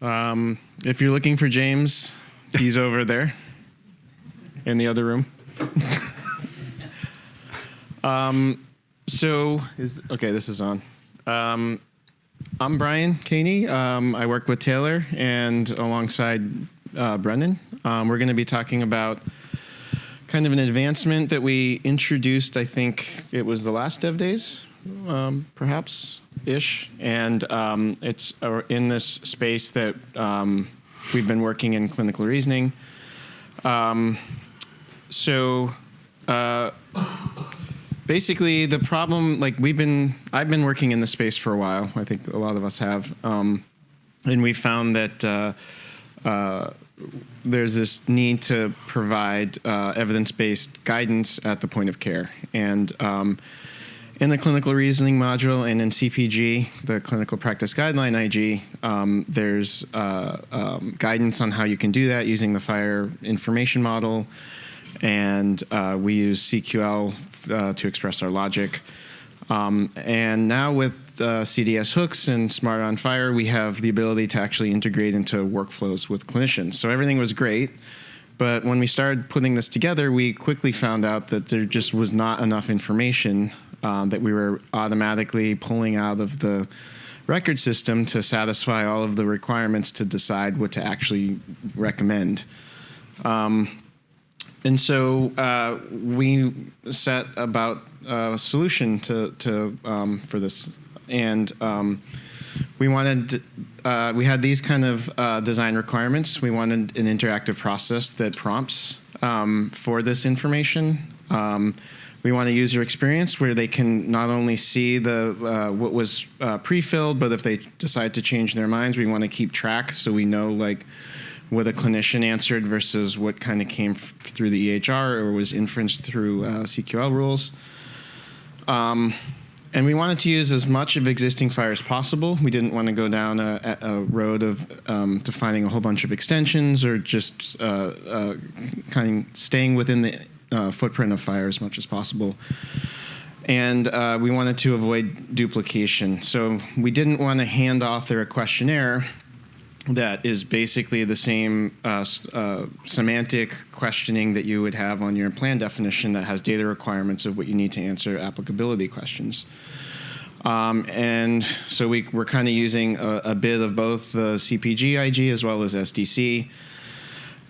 If you're looking for James, he's over there in the other room. This is on. I'm Brian Kaney. I work with Taylor and alongside Brenin. We're going to be talking about kind of an advancement that we introduced, I think it was the last DevDays, perhaps-ish. And it's in this space that we've been working in clinical reasoning. Basically, the problem, I've been working in this space for a while. I think a lot of us have. And we found that there's this need to provide evidence-based guidance at the point of care. And in the clinical reasoning module and in CPG, the clinical practice guideline IG, there's guidance on how you can do that using the FHIR information model. And we use CQL to express our logic. And now with CDS hooks and Smart on FHIR, we have the ability to actually integrate into workflows with clinicians. So everything was great. But when we started putting this together, we quickly found out that there just was not enough information that we were automatically pulling out of the record system to satisfy all of the requirements to decide what to actually recommend. And so we set about a solution for this, and we had these kind of design requirements. We wanted an interactive process that prompts for this information. We want a user experience where they can not only see what was pre-filled, but if they decide to change their minds, we want to keep track so we know what a clinician answered versus what kind of came through the EHR or was inferenced through CQL rules. And we wanted to use as much of existing FHIR as possible. We didn't want to go down a road of defining a whole bunch of extensions or just kind of staying within the footprint of FHIR as much as possible. And we wanted to avoid duplication. So we didn't want to hand author a questionnaire that is basically the same semantic questioning that you would have on your plan definition that has data requirements of what you need to answer applicability questions. And so we're kind of using a bit of both the CPG IG as well as SDC.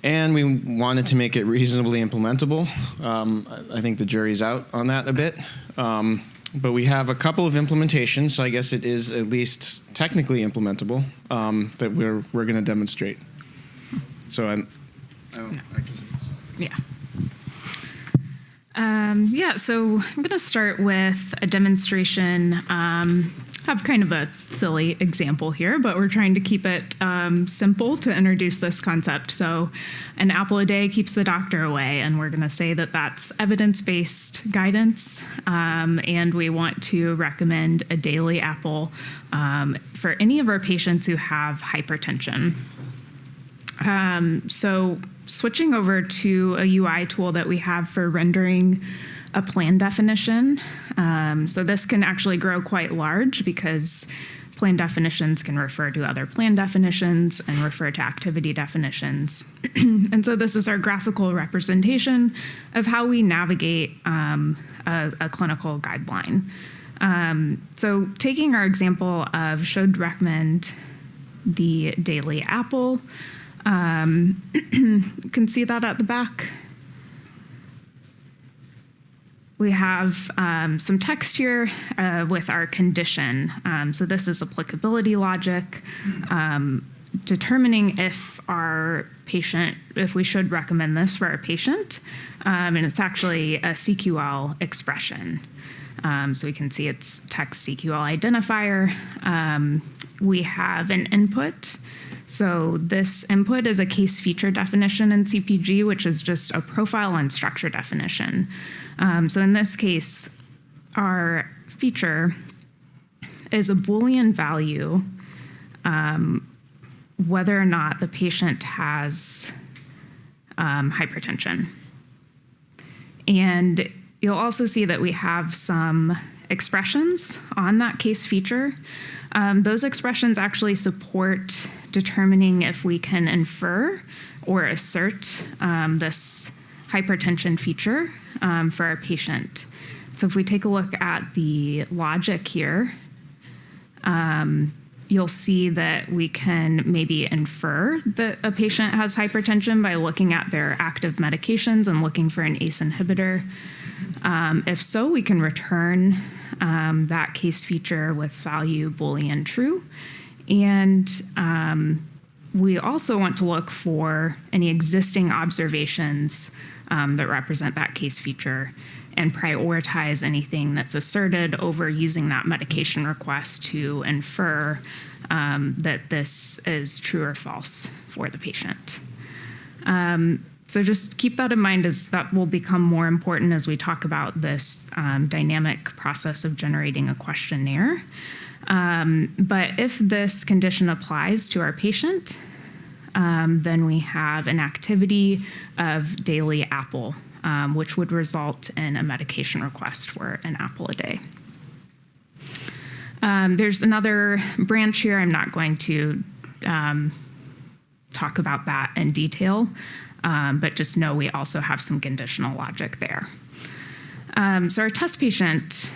And we wanted to make it reasonably implementable. I think the jury's out on that a bit. But we have a couple of implementations, so I guess it is at least technically implementable that we're going to demonstrate. So so I'm going to start with a demonstration. Have kind of a silly example here, but we're trying to keep it simple to introduce this concept. So an apple a day keeps the doctor away, and we're going to say that that's evidence-based guidance, and we want to recommend a daily apple for any of our patients who have hypertension. So switching over to a UI tool that we have for rendering a plan definition. So this can actually grow quite large because plan definitions can refer to other plan definitions and refer to activity definitions. And so this is our graphical representation of how we navigate a clinical guideline. So taking our example of should recommend the daily apple, you can see that at the back. We have some text here with our condition. So this is applicability logic, determining if we should recommend this for our patient. And it's actually a CQL expression. So we can see it's text CQL identifier. We have an input. So this input is a case feature definition in CPG, which is just a profile and structure definition. So in this case, our feature is a Boolean value, whether or not the patient has hypertension. And you'll also see that we have some expressions on that case feature. Those expressions actually support determining if we can infer or assert this hypertension feature for our patient. So if we take a look at the logic here, you'll see that we can maybe infer that a patient has hypertension by looking at their active medications and looking for an ACE inhibitor. If so, we can return that case feature with value Boolean true. And we also want to look for any existing observations that represent that case feature and prioritize anything that's asserted over using that medication request to infer that this is true or false for the patient. So just keep that in mind, as that will become more important as we talk about this dynamic process of generating a questionnaire. But if this condition applies to our patient, then we have an activity of daily apple, which would result in a medication request for an apple a day. There's another branch here. I'm not going to talk about that in detail, but just know we also have some conditional logic there. So our test patient,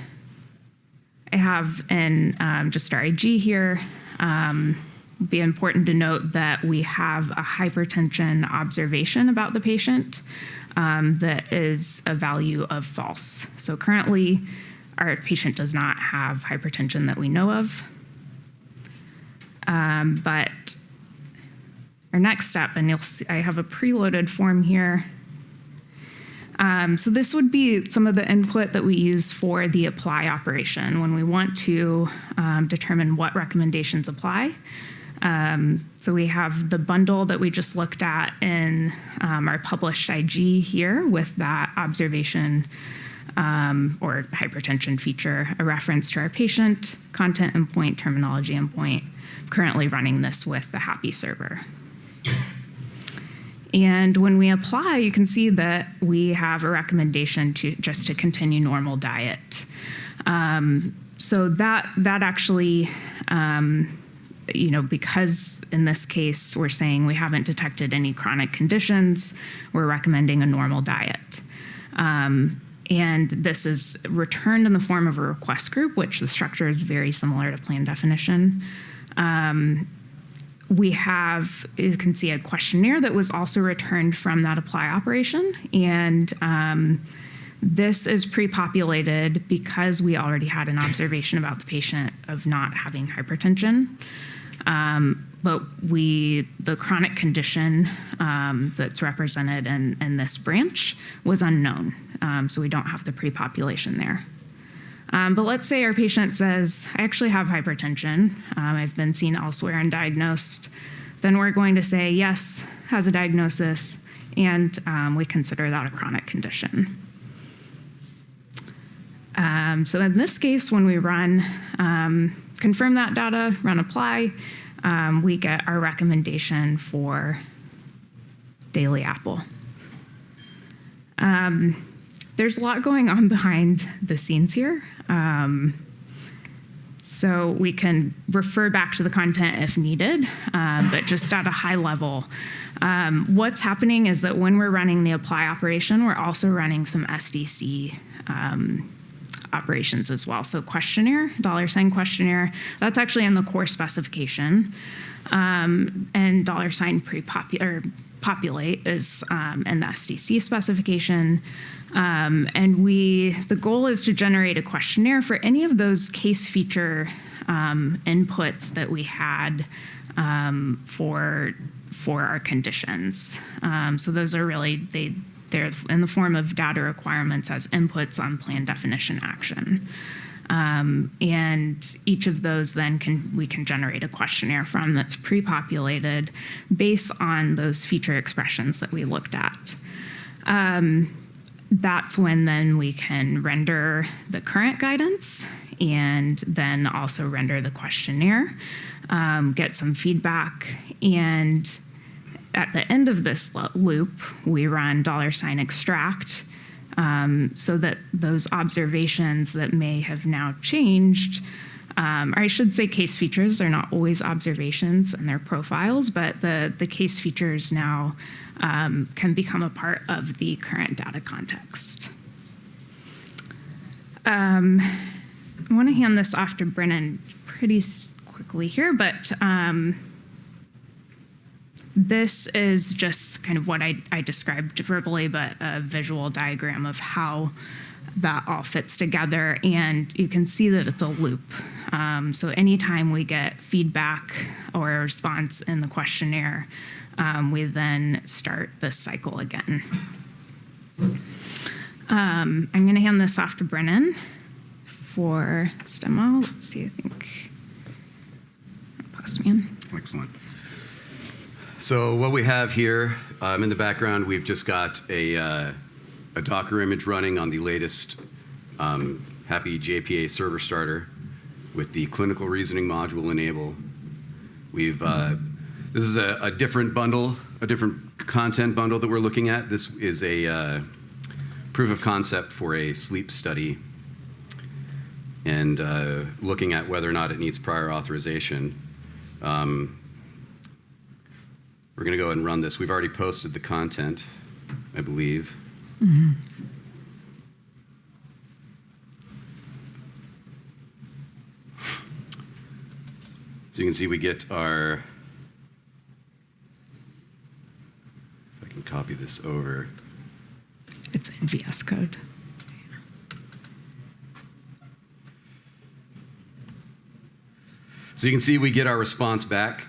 I have in just our IG here. Be important to note that we have a hypertension observation about the patient that is a value of false. So currently, our patient does not have hypertension that we know of. But our next step, and you'll see I have a preloaded form here. So this would be some of the input that we use for the apply operation when we want to determine what recommendations apply. So we have the bundle that we just looked at in our published IG here with that observation or hypertension feature, a reference to our patient, content endpoint, terminology endpoint, currently running this with the Happy server. And when we apply, you can see that we have a recommendation to just to continue normal diet. So that actually, because in this case, we're saying we haven't detected any chronic conditions, we're recommending a normal diet. And this is returned in the form of a request group, which the structure is very similar to plan definition. We have, you can see, a questionnaire that was also returned from that apply operation. And this is pre-populated because we already had an observation about the patient of not having hypertension. But the chronic condition that's represented in this branch was unknown. So we don't have the pre-population there. But let's say our patient says, I actually have hypertension. I've been seen elsewhere and diagnosed. Then we're going to say, yes, has a diagnosis, and we consider that a chronic condition. So in this case, when we run, confirm that data, run apply, we get our recommendation for daily apple. There's a lot going on behind the scenes here. So we can refer back to the content if needed, but just at a high level, what's happening is that when we're running the apply operation, we're also running some SDC operations as well. So questionnaire, $ questionnaire, that's actually in the core specification, and $ populate is in the SDC specification. And the goal is to generate a questionnaire for any of those case feature inputs that we had for our conditions. So those are really, they're in the form of data requirements as inputs on plan definition action. And each of those then we can generate a questionnaire from that's pre-populated based on those feature expressions that we looked at. That's when then we can render the current guidance and then also render the questionnaire, get some feedback, and at the end of this loop, we run $extract so that those observations that may have now changed or I should say case features. They're not always observations and they're profiles, but the case features now can become a part of the current data context. I want to hand this off to Brenin pretty quickly here, but this is just kind of what I described verbally, but a visual diagram of how that all fits together, and you can see that it's a loop. So anytime we get feedback or a response in the questionnaire, we then start this cycle again. I'm going to hand this off to Brenin for this demo. Let's see, I think. Post me in. Excellent. So what we have here in the background, we've just got a Docker image running on the latest Happy JPA server starter with the clinical reasoning module enable. This is a different bundle, a different content bundle that we're looking at. This is a proof of concept for a sleep study and looking at whether or not it needs prior authorization. We're going to go ahead and run this. We've already posted the content, I believe. Mm-hmm. So you can see we get our, if I can copy this over. It's in VS Code. So you can see we get our response back.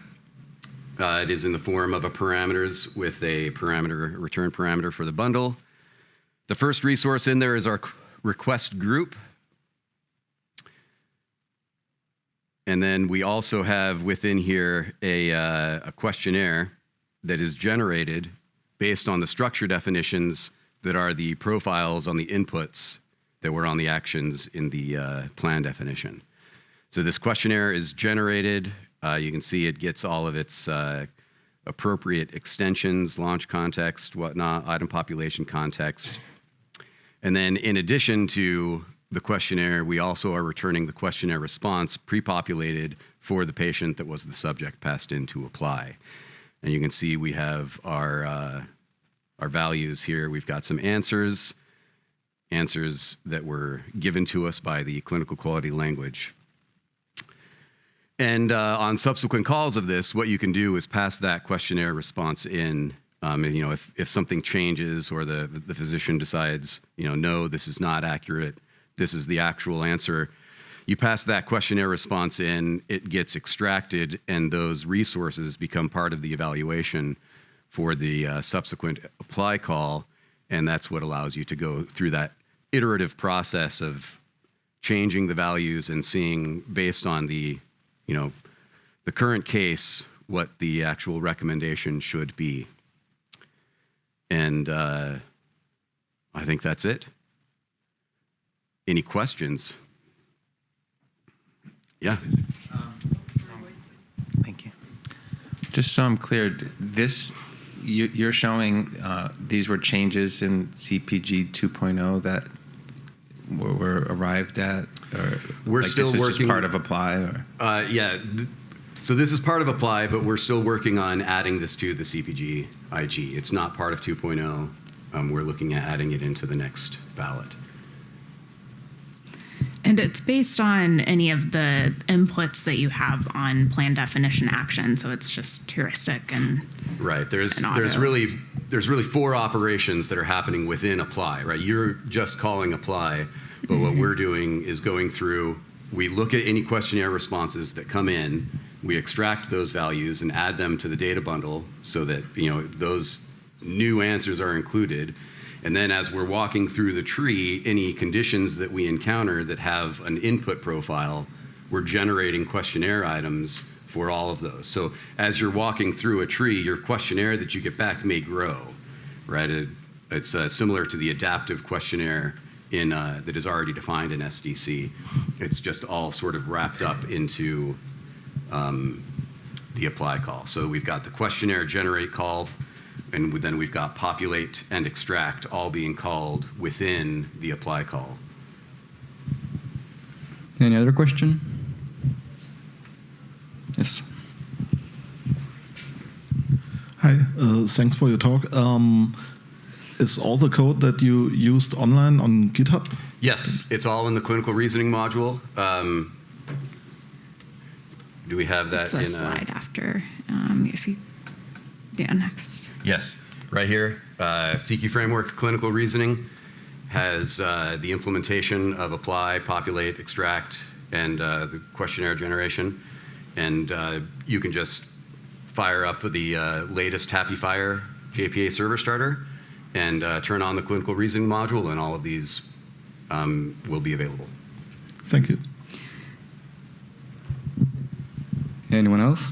It is in the form of a parameters with a return parameter for the bundle. The first resource in there is our request group. And then we also have within here a questionnaire that is generated based on the structure definitions that are the profiles on the inputs that were on the actions in the plan definition. So this questionnaire is generated. You can see it gets all of its appropriate extensions, launch context, whatnot, item population context. And then in addition to the questionnaire, we also are returning the questionnaire response pre-populated for the patient that was the subject passed in to apply. And you can see we have our values here. We've got some answers that were given to us by the clinical quality language. And on subsequent calls of this, what you can do is pass that questionnaire response in. And, if something changes or the physician decides, no, this is not accurate, this is the actual answer, you pass that questionnaire response in, it gets extracted, and those resources become part of the evaluation for the subsequent apply call. And that's what allows you to go through that iterative process of changing the values and seeing based on the current case, what the actual recommendation should be. And I think that's it. Any questions? Yeah. Thank you. Just so I'm clear, you're showing these were changes in CPG 2.0 that were arrived at, or we're still this is working. Just part of apply, or yeah. So this is part of apply, but we're still working on adding this to the CPG IG. It's not part of 2.0. We're looking at adding it into the next ballot. And it's based on any of the inputs that you have on plan definition action, so it's just heuristic and right. There's really 4 operations that are happening within apply. Right, you're just calling apply, but what we're doing is going through. We look at any questionnaire responses that come in. We extract those values and add them to the data bundle so that those new answers are included. And then as we're walking through the tree, any conditions that we encounter that have an input profile, we're generating questionnaire items for all of those. So as you're walking through a tree, your questionnaire that you get back may grow, right? It's similar to the adaptive questionnaire that is already defined in SDC. It's just all sort of wrapped up into the apply call. So we've got the questionnaire generate call, and then we've got populate and extract all being called within the apply call. Any other question? Yes. Hi, thanks for your talk. Is all the code that you used online on GitHub? Yes, it's all in the clinical reasoning module. Do we have that It's a in slide after. If you, yeah, next. Yes, right here. CQ framework clinical reasoning has the implementation of apply, populate, extract, and the questionnaire generation. And you can just fire up the latest FHIR JPA server starter and turn on the clinical reasoning module, and all of these will be available. Thank you. Anyone else?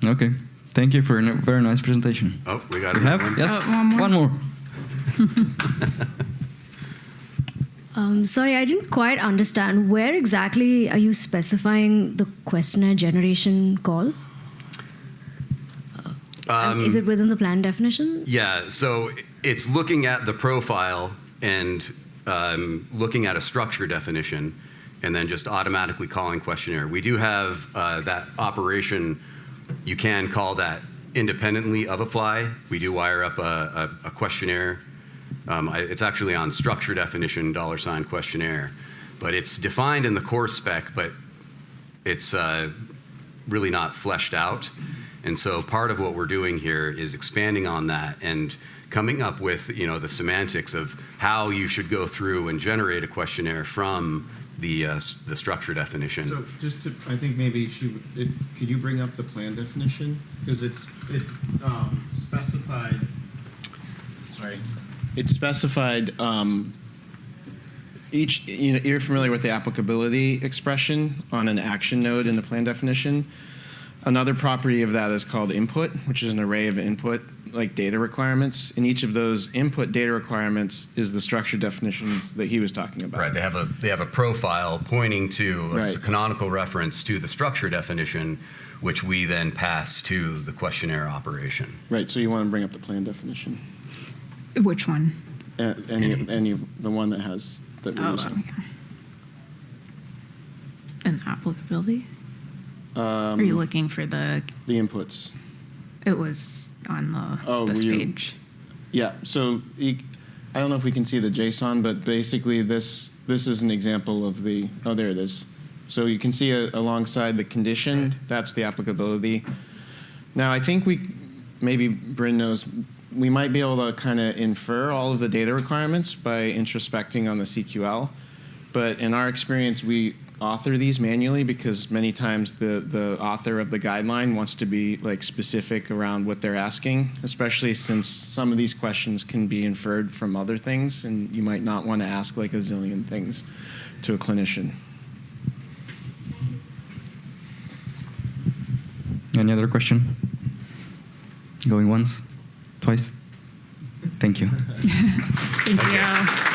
Okay. Thank you for a very nice presentation. Oh, we got We another have? one? Yes. One more. Sorry, I didn't quite understand. Where exactly are you specifying the questionnaire generation call? Is it within the plan definition? Yeah, so it's looking at the profile and looking at a structure definition and then just automatically calling questionnaire. We do have that operation. You can call that independently of apply. We do wire up a questionnaire. It's actually on structure definition $ questionnaire, but it's defined in the course spec, but it's really not fleshed out. And so part of what we're doing here is expanding on that and coming up with, the semantics of how you should go through and generate a questionnaire from the structure definition. So just to, I think maybe could you bring up the plan definition? Because it's specified, sorry. It's specified, you're familiar with the applicability expression on an action node in the plan definition. Another property of that is called input, which is an array of input, like data requirements. And each of those input data requirements is the structure definitions that he was talking about. Right, they have a profile pointing to, it's a Right. canonical reference to the structure definition, which we then pass to the questionnaire operation. Right, so you want to bring up the plan definition. Which one? Any of the one that has, that we're using. Okay. And applicability? Um, Are you looking for the, the inputs. it was on this were you- page. Yeah, so I don't know if we can see the JSON, but basically this is an example of the, oh, there it is. So you can see alongside the condition, Right. that's the applicability. Now, I think maybe Bryn knows, we might be able to kind of infer all of the data requirements by introspecting on the CQL. But in our experience, we author these manually because many times the author of the guideline wants to be like specific around what they're asking, especially since some of these questions can be inferred from other things, and you might not want to ask like a zillion things to a clinician. Any other question? Going once? Twice? Thank you. Thank you.